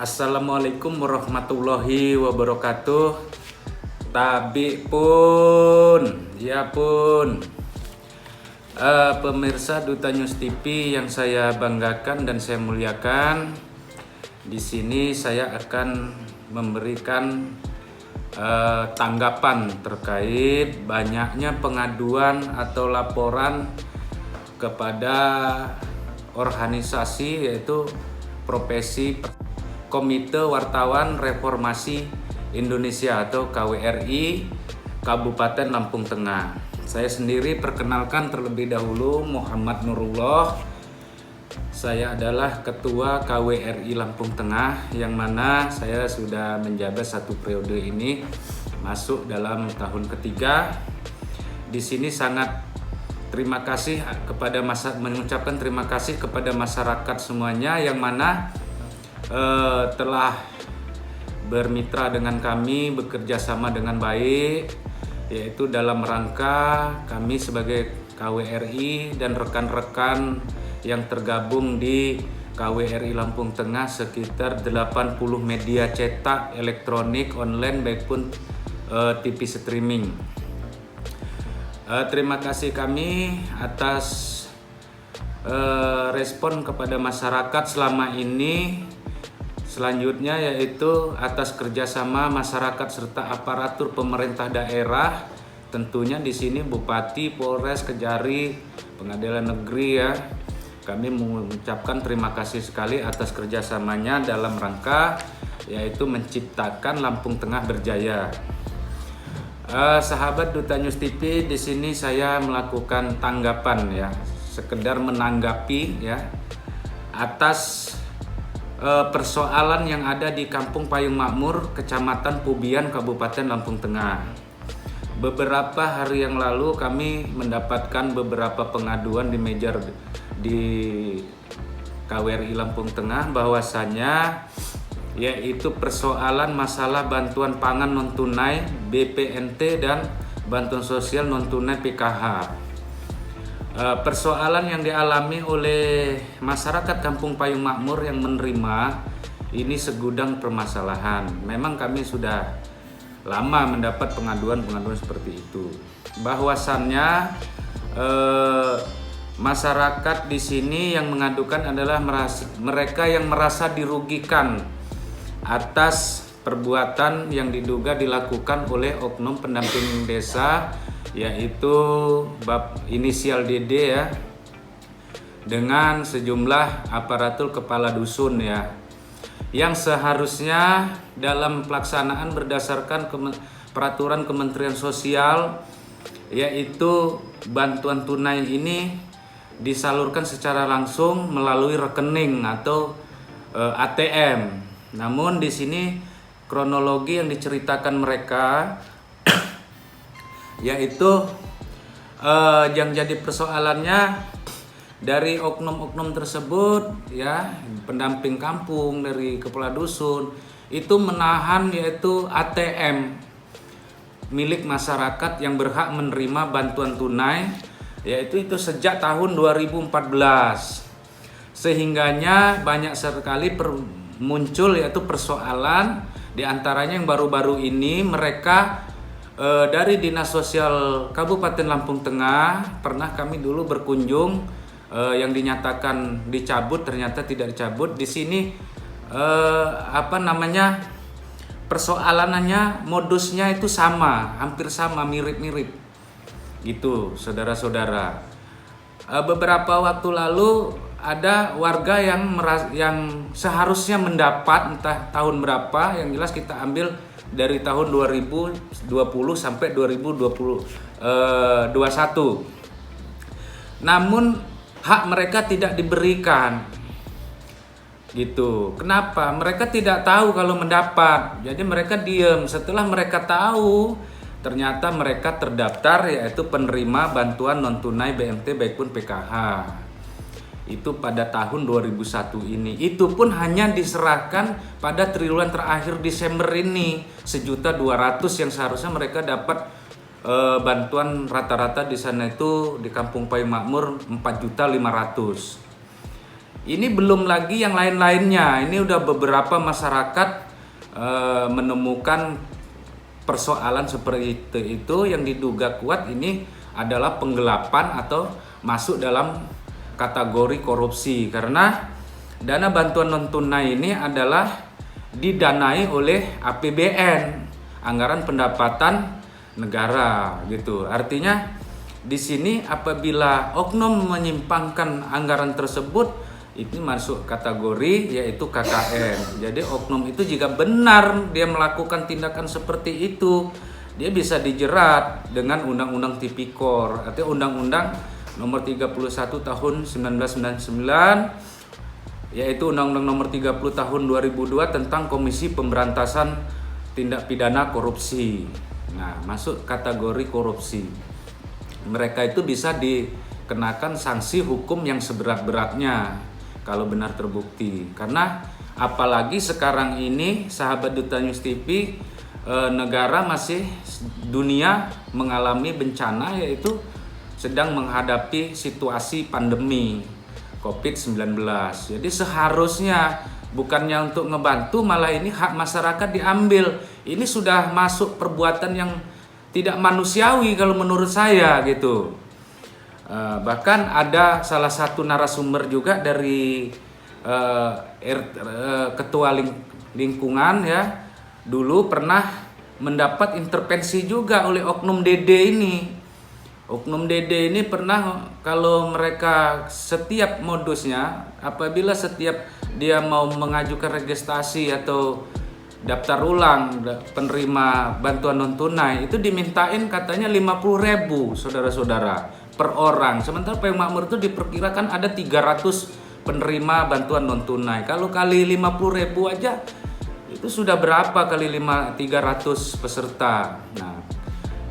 Assalamualaikum warahmatullahi wabarakatuh. Tabi pun, ya pun. Pemirsa Duta News TV yang saya banggakan dan saya muliakan, di sini saya akan memberikan tanggapan terkait banyaknya pengaduan atau laporan kepada organisasi yaitu Profesi Komite Wartawan Reformasi Indonesia atau KWRI Kabupaten Lampung Tengah. Saya sendiri perkenalkan terlebih dahulu, Muhammad Nurullah. Saya adalah Ketua KWRI Lampung Tengah, yang mana saya sudah menjabat satu periode ini, masuk dalam tahun ketiga. Di sini sangat mengucapkan terima kasih kepada masyarakat semuanya yang mana telah bermitra dengan kami, bekerja sama dengan baik, yaitu dalam rangka kami sebagai KWRI dan rekan-rekan yang tergabung di KWRI Lampung Tengah sekitar 80 media cetak, elektronik, online, baik pun TV streaming. Terima kasih kami atas respon kepada masyarakat selama ini. Selanjutnya yaitu atas kerjasama masyarakat serta aparatur pemerintah daerah, tentunya di sini Bupati, Polres, Kejari, Pengadilan Negeri ya. Kami mengucapkan terima kasih sekali atas kerjasamanya dalam rangka yaitu menciptakan Lampung Tengah berjaya. Sahabat Duta News TV, di sini saya melakukan tanggapan ya, sekedar menanggapi ya atas persoalan yang ada di Kampung Payung Makmur, Kecamatan Pubian, Kabupaten Lampung Tengah. Beberapa hari yang lalu kami mendapatkan beberapa pengaduan di meja di KWRI Lampung Tengah, bahwasannya yaitu persoalan masalah bantuan pangan non tunai BPNT dan bantuan sosial non tunai PKH. Persoalan yang dialami oleh masyarakat Kampung Payung Makmur yang menerima ini segudang permasalahan. Memang kami sudah lama mendapat pengaduan-pengaduan seperti itu. Bahwasannya masyarakat di sini yang mengadukan adalah mereka yang merasa dirugikan atas perbuatan yang diduga dilakukan oleh oknum pendamping desa, yaitu inisial DD ya, dengan sejumlah aparatur kepala dusun ya, yang seharusnya dalam pelaksanaan berdasarkan peraturan Kementerian Sosial, yaitu bantuan tunai ini disalurkan secara langsung melalui rekening atau ATM. Namun di sini kronologi yang diceritakan mereka yaitu yang jadi persoalannya dari oknum-oknum tersebut ya, pendamping kampung dari kepala dusun itu menahan yaitu ATM milik masyarakat yang berhak menerima bantuan tunai, yaitu itu sejak tahun 2014, sehingganya banyak sekali muncul yaitu persoalan, diantaranya yang baru-baru ini mereka dari Dinas Sosial Kabupaten Lampung Tengah pernah kami dulu berkunjung, yang dinyatakan dicabut ternyata tidak dicabut. Di sini persoalannya modusnya itu sama, hampir sama, mirip-mirip gitu saudara-saudara. Beberapa waktu lalu ada warga yang seharusnya mendapat entah tahun berapa, yang jelas kita ambil dari tahun 2020 sampai 2021. Namun hak mereka tidak diberikan. Gitu. Kenapa? Mereka tidak tahu kalau mendapat. Jadi mereka diam. Setelah mereka tahu, ternyata mereka terdaftar yaitu penerima bantuan non tunai BMT baik pun PKH. Itu pada tahun 2001 ini. Itu pun hanya diserahkan pada triwulan terakhir Desember ini, 1.200.000 yang seharusnya mereka dapat bantuan rata-rata di sana itu di Kampung Payung Makmur 4.500.000. Ini belum lagi yang lain-lainnya. Ini udah beberapa masyarakat menemukan persoalan seperti itu yang diduga kuat ini adalah penggelapan atau masuk dalam kategori korupsi, karena dana bantuan non tunai ini adalah didanai oleh APBN, anggaran pendapatan negara gitu. Artinya di sini apabila oknum menyimpangkan anggaran tersebut, ini masuk kategori yaitu KKN. Jadi oknum itu jika benar dia melakukan tindakan seperti itu, dia bisa dijerat dengan Undang-Undang Tipikor atau Undang-Undang Nomor 31 Tahun 1999, yaitu Undang-Undang Nomor 30 Tahun 2002 tentang Komisi Pemberantasan Tindak Pidana Korupsi. Nah, masuk kategori korupsi. Mereka itu bisa dikenakan sanksi hukum yang seberat-beratnya kalau benar terbukti. Karena apalagi sekarang ini sahabat Duta News TV, negara masih dunia mengalami bencana, yaitu sedang menghadapi situasi pandemi COVID-19. Jadi seharusnya bukannya untuk ngebantu, malah ini hak masyarakat diambil. Ini sudah masuk perbuatan yang tidak manusiawi kalau menurut saya gitu. Bahkan ada salah satu narasumber juga dari ketua lingkungan ya, dulu pernah mendapat intervensi juga oleh Oknum Dede ini. Oknum Dede ini pernah, kalau mereka setiap modusnya, apabila setiap dia mau mengajukan registrasi atau daftar ulang penerima bantuan non tunai, itu dimintain katanya 50.000 saudara-saudara per orang. Sementara Payung Makmur itu diperkirakan ada 300 penerima bantuan non tunai. Kalau kali 50.000 aja itu sudah berapa kali 300 peserta. Nah,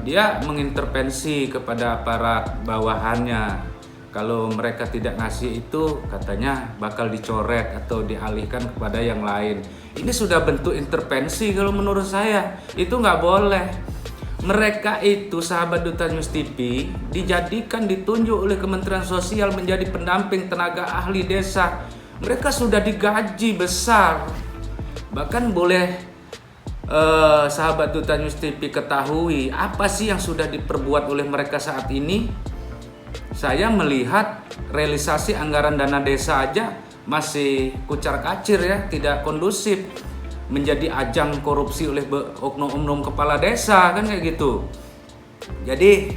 dia mengintervensi kepada aparat bawahannya. Kalau mereka tidak ngasih itu, katanya bakal dicoret atau dialihkan kepada yang lain. Ini sudah bentuk intervensi kalau menurut saya. Itu nggak boleh. Mereka itu, sahabat Duta News TV, dijadikan, ditunjuk oleh Kementerian Sosial menjadi pendamping tenaga ahli desa. Mereka sudah digaji besar. Bahkan boleh sahabat Duta News TV ketahui apa sih yang sudah diperbuat oleh mereka saat ini. Saya melihat realisasi anggaran dana desa aja masih kucar-kacir ya, tidak kondusif, menjadi ajang korupsi oleh oknum-oknum kepala desa kan kayak gitu. Jadi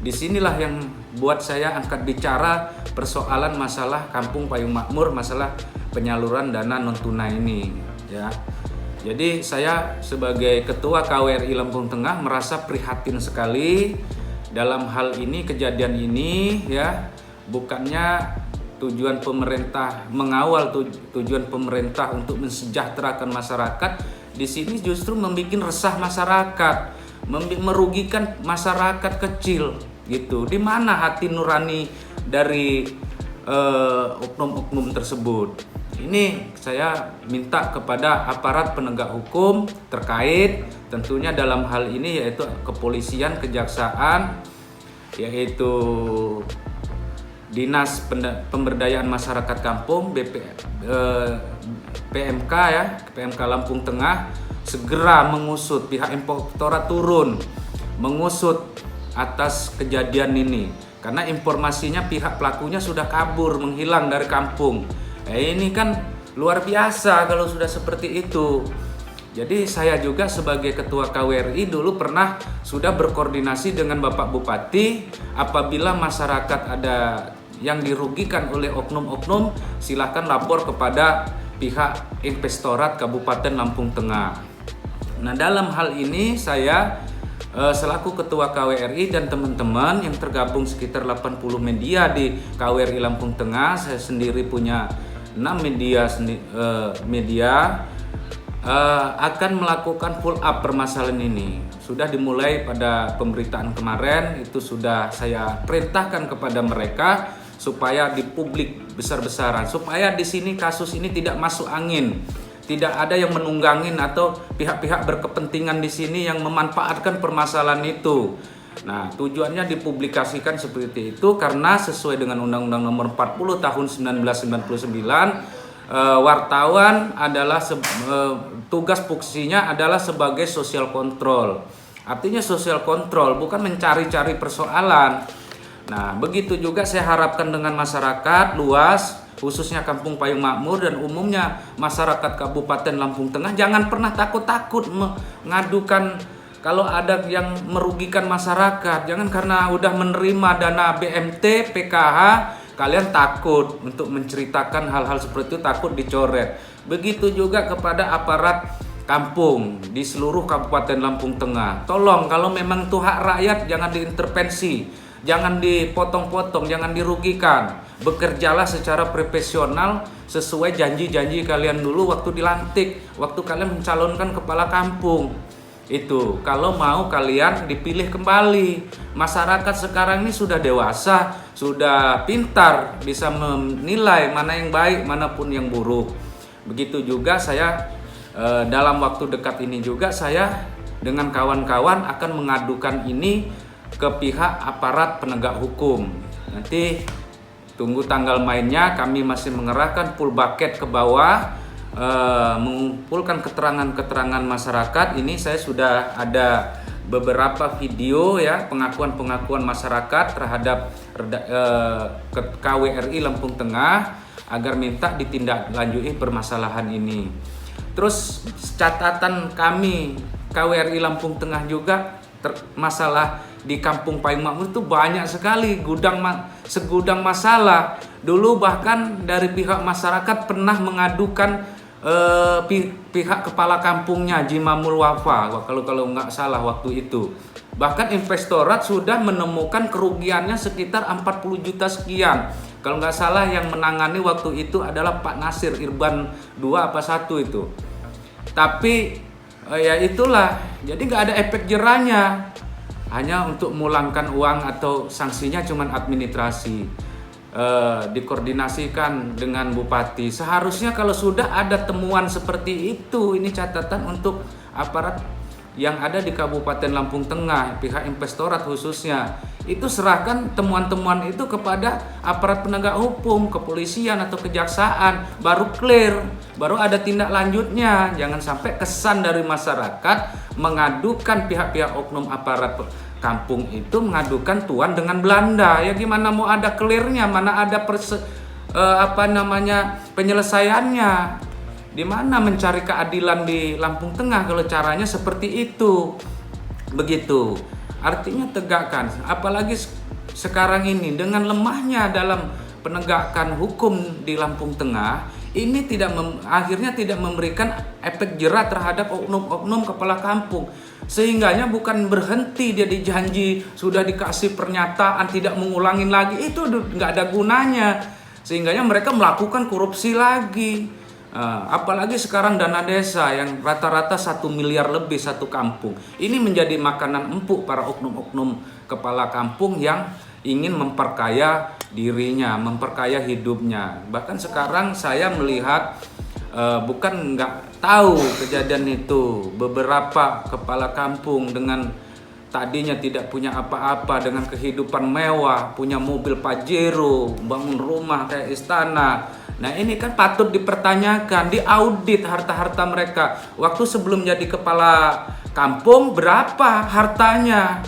disinilah yang buat saya angkat bicara persoalan masalah Kampung Payung Makmur, masalah penyaluran dana non tunai ini ya. Jadi saya sebagai Ketua KWRI Lampung Tengah merasa prihatin sekali dalam hal ini, kejadian ini ya. Bukannya tujuan pemerintah mengawal tujuan pemerintah untuk mensejahterakan masyarakat, di sini justru membuat resah masyarakat, merugikan masyarakat kecil gitu. Di mana hati nurani dari oknum-oknum tersebut? Ini saya minta kepada aparat penegak hukum terkait, tentunya dalam hal ini yaitu kepolisian, kejaksaan, yaitu Dinas Pemberdayaan Masyarakat Kampung PMK ya, PMK Lampung Tengah, segera mengusut, pihak inspektorat turun mengusut atas kejadian ini, karena informasinya pihak pelakunya sudah kabur, menghilang dari kampung. Ini kan luar biasa kalau sudah seperti itu. Jadi saya juga sebagai Ketua KWRI dulu pernah sudah berkoordinasi dengan Bapak Bupati, apabila masyarakat ada yang dirugikan oleh oknum-oknum, silakan lapor kepada pihak Inspektorat Kabupaten Lampung Tengah. Nah, dalam hal ini saya selaku Ketua KWRI dan teman-teman yang tergabung sekitar 80 media di KWRI Lampung Tengah, saya sendiri punya 6 media akan melakukan full up permasalahan ini. Sudah dimulai pada pemberitaan kemarin, itu sudah saya perintahkan kepada mereka supaya dipublik besar-besaran, supaya di sini kasus ini tidak masuk angin, tidak ada yang menunggangin atau pihak-pihak berkepentingan di sini yang memanfaatkan permasalahan itu. Nah, tujuannya dipublikasikan seperti itu karena sesuai dengan Undang-Undang Nomor 40 Tahun 1999, wartawan adalah tugas fungsinya adalah sebagai social control. Artinya social control bukan mencari-cari persoalan. Nah, begitu juga saya harapkan dengan masyarakat luas, khususnya Kampung Payung Makmur dan umumnya masyarakat Kabupaten Lampung Tengah, jangan pernah takut-takut mengadukan kalau ada yang merugikan masyarakat. Jangan karena udah menerima dana BMT, PKH, kalian takut untuk menceritakan hal-hal seperti itu, takut dicoret. Begitu juga kepada aparat kampung di seluruh Kabupaten Lampung Tengah. Tolong kalau memang itu hak rakyat jangan diintervensi, jangan dipotong-potong, jangan dirugikan. Bekerjalah secara profesional sesuai janji-janji kalian dulu waktu dilantik, waktu kalian mencalonkan kepala kampung. Itu kalau mau kalian dipilih kembali. Masyarakat sekarang ini sudah dewasa, sudah pintar, bisa menilai mana yang baik, manapun yang buruk. Begitu juga saya dalam waktu dekat ini juga saya dengan kawan-kawan akan mengadukan ini ke pihak aparat penegak hukum. Nanti tunggu tanggal mainnya, kami masih mengerahkan full bucket ke bawah, mengumpulkan keterangan-keterangan masyarakat. Ini saya sudah ada beberapa video ya, pengakuan-pengakuan masyarakat terhadap KWRI Lampung Tengah agar minta ditindaklanjuti permasalahan ini. Terus catatan kami KWRI Lampung Tengah juga masalah di Kampung Payung Makmur itu banyak sekali segudang masalah. Dulu bahkan dari pihak masyarakat pernah mengadukan pihak kepala kampungnya Jimamul Wafa kalau nggak salah waktu itu. Bahkan Inspektorat sudah menemukan kerugiannya sekitar 40 juta sekian. Kalau nggak salah yang menangani waktu itu adalah Pak Nasir Irban 2 apa 1 itu. Tapi ya itulah, jadi nggak ada efek jerahnya. Hanya untuk memulangkan uang atau sanksinya cuman administrasi. Dikoordinasikan dengan Bupati. Seharusnya kalau sudah ada temuan seperti itu, ini catatan untuk aparat yang ada di Kabupaten Lampung Tengah, pihak Inspektorat khususnya, itu serahkan temuan-temuan itu kepada aparat penegak hukum, kepolisian atau kejaksaan, baru clear, baru ada tindak lanjutnya. Jangan sampai kesan dari masyarakat mengadukan pihak-pihak oknum aparat kampung itu mengadukan tuan dengan Belanda. Ya gimana mau ada clearnya, mana ada penyelesaiannya. Di mana mencari keadilan di Lampung Tengah kalau caranya seperti itu. Begitu. Artinya tegakkan. Apalagi sekarang ini dengan lemahnya dalam penegakan hukum di Lampung Tengah, ini akhirnya tidak memberikan efek jerah terhadap oknum-oknum kepala kampung. Sehingganya bukan berhenti dia dijanji, sudah dikasih pernyataan tidak mengulangin lagi, itu nggak ada gunanya. Sehingganya mereka melakukan korupsi lagi. Apalagi sekarang dana desa yang rata-rata 1 miliar lebih satu kampung. Ini menjadi makanan empuk para oknum-oknum kepala kampung yang ingin memperkaya dirinya, memperkaya hidupnya. Bahkan sekarang saya melihat bukan nggak tahu kejadian itu, beberapa kepala kampung dengan tadinya tidak punya apa-apa, dengan kehidupan mewah, punya mobil Pajero, bangun rumah kayak istana. Nah ini kan patut dipertanyakan, diaudit harta-harta mereka. Waktu sebelum jadi kepala kampung berapa hartanya?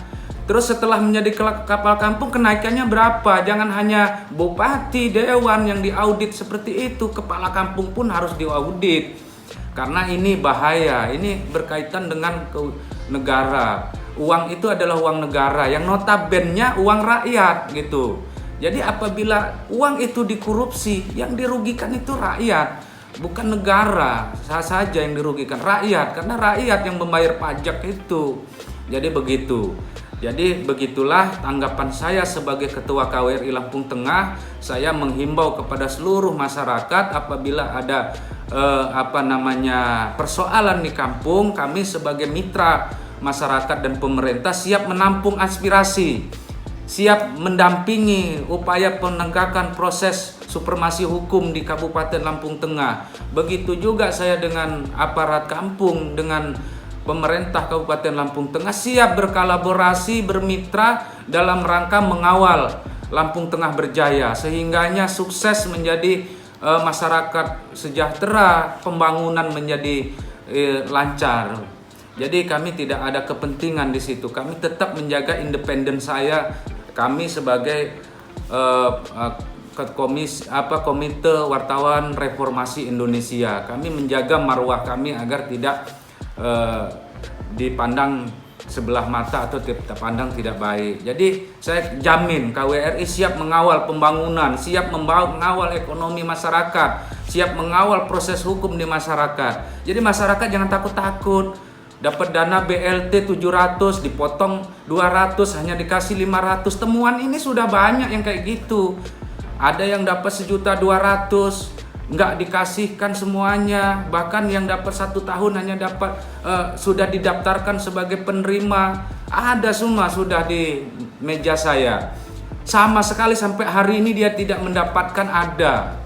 Terus setelah menjadi kepala kampung kenaikannya berapa? Jangan hanya bupati, dewan yang diaudit seperti itu, kepala kampung pun harus diaudit. Karena ini bahaya, ini berkaitan dengan negara. Uang itu adalah uang negara yang notabene uang rakyat gitu. Jadi apabila uang itu dikorupsi, yang dirugikan itu rakyat, bukan negara saja yang dirugikan, rakyat, karena rakyat yang membayar pajak itu. Jadi begitu. Jadi begitulah tanggapan saya sebagai Ketua KWRI Lampung Tengah. Saya menghimbau kepada seluruh masyarakat apabila ada persoalan di kampung, kami sebagai mitra masyarakat dan pemerintah siap menampung aspirasi, siap mendampingi upaya penegakan proses supremasi hukum di Kabupaten Lampung Tengah. Begitu juga saya dengan aparat kampung, dengan pemerintah Kabupaten Lampung Tengah siap berkolaborasi, bermitra dalam rangka mengawal Lampung Tengah berjaya, sehingganya sukses menjadi masyarakat sejahtera, pembangunan menjadi lancar. Jadi kami tidak ada kepentingan di situ. Kami tetap menjaga independen kami sebagai Komite Wartawan Reformasi Indonesia. Kami menjaga marwah kami agar tidak dipandang sebelah mata atau pandang tidak baik. Jadi saya jamin KWRI siap mengawal pembangunan, siap mengawal ekonomi masyarakat, siap mengawal proses hukum di masyarakat. Jadi masyarakat jangan takut-takut. Dapat dana BLT 700, dipotong 200, hanya dikasih 500. Temuan ini sudah banyak yang kayak gitu. Ada yang dapat 1.200.000, nggak dikasihkan semuanya, bahkan yang dapat 1 tahun hanya dapat sudah didaftarkan sebagai penerima, ada semua sudah di meja saya. Sama sekali sampai hari ini dia tidak mendapatkan, ada.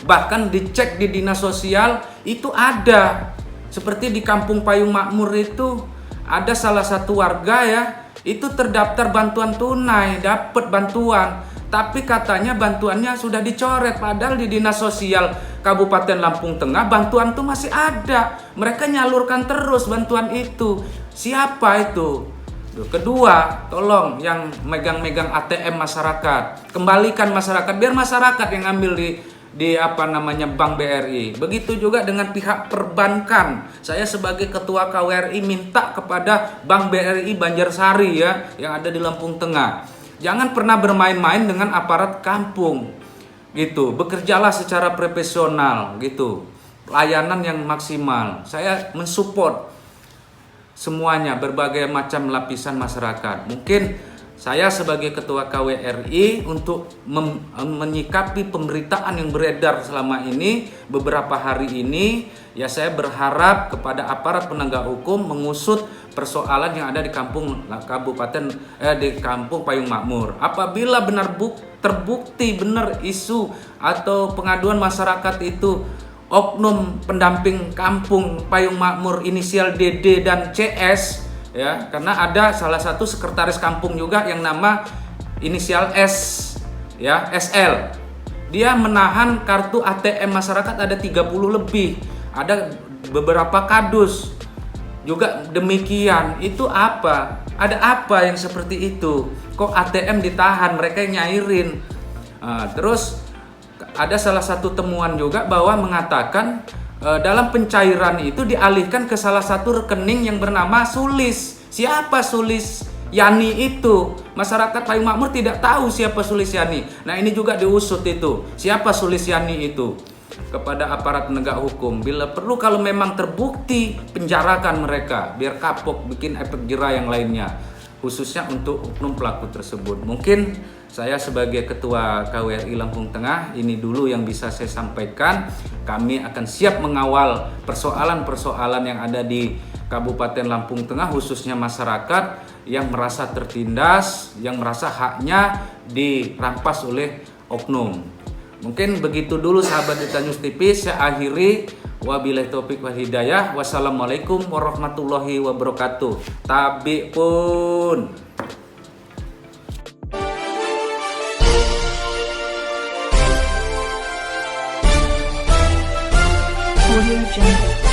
Bahkan dicek di dinas sosial itu ada. Seperti di Kampung Payung Makmur itu ada salah satu warga ya, itu terdaftar bantuan tunai, dapat bantuan. Tapi katanya bantuannya sudah dicoret, padahal di Dinas Sosial Kabupaten Lampung Tengah bantuan itu masih ada. Mereka nyalurkan terus bantuan itu. Siapa itu? Kedua, tolong yang megang-megang ATM masyarakat, kembalikan masyarakat, biar masyarakat yang ambil di Bank BRI. Begitu juga dengan pihak perbankan. Saya sebagai ketua KWRI minta kepada Bank BRI Banjarsari ya, yang ada di Lampung Tengah. Jangan pernah bermain-main dengan aparat kampung, gitu. Bekerjalah secara profesional, gitu. Layanan yang maksimal. Saya mensupport semuanya, berbagai macam lapisan masyarakat. Mungkin saya sebagai ketua KWRI untuk menyikapi pemberitaan yang beredar selama ini, beberapa hari ini, ya saya berharap kepada aparat penegak hukum mengusut persoalan yang ada di Kampung Payung Makmur. Apabila benar terbukti benar isu atau pengaduan masyarakat itu oknum pendamping Kampung Payung Makmur inisial DD dan CS, ya, karena ada salah satu sekretaris kampung juga yang nama inisial S, ya, SL. Dia menahan kartu ATM masyarakat ada 30 lebih, ada beberapa kadus juga demikian. Itu apa? Ada apa yang seperti itu? Kok ATM ditahan, mereka nyairin. Terus ada salah satu temuan juga bahwa mengatakan dalam pencairan itu dialihkan ke salah satu rekening yang bernama Sulis. Siapa Sulis Yani itu? Masyarakat Payung Makmur tidak tahu siapa Sulis Yani. Nah, ini juga diusut itu. Siapa Sulis Yani itu? Kepada aparat penegak hukum, bila perlu kalau memang terbukti penjarakan mereka, biar kapok, bikin efek jera yang lainnya, khususnya untuk oknum pelaku tersebut. Mungkin saya sebagai ketua KWRI Lampung Tengah, ini dulu yang bisa saya sampaikan. Kami akan siap mengawal persoalan-persoalan yang ada di Kabupaten Lampung Tengah, khususnya masyarakat yang merasa tertindas, yang merasa haknya dirampas oleh oknum. Mungkin begitu dulu sahabat Dita News TV, saya akhiri. Wabillahi taufik wal hidayah. Wassalamualaikum warahmatullahi wabarakatuh. Tabi pun. Audio Jungle.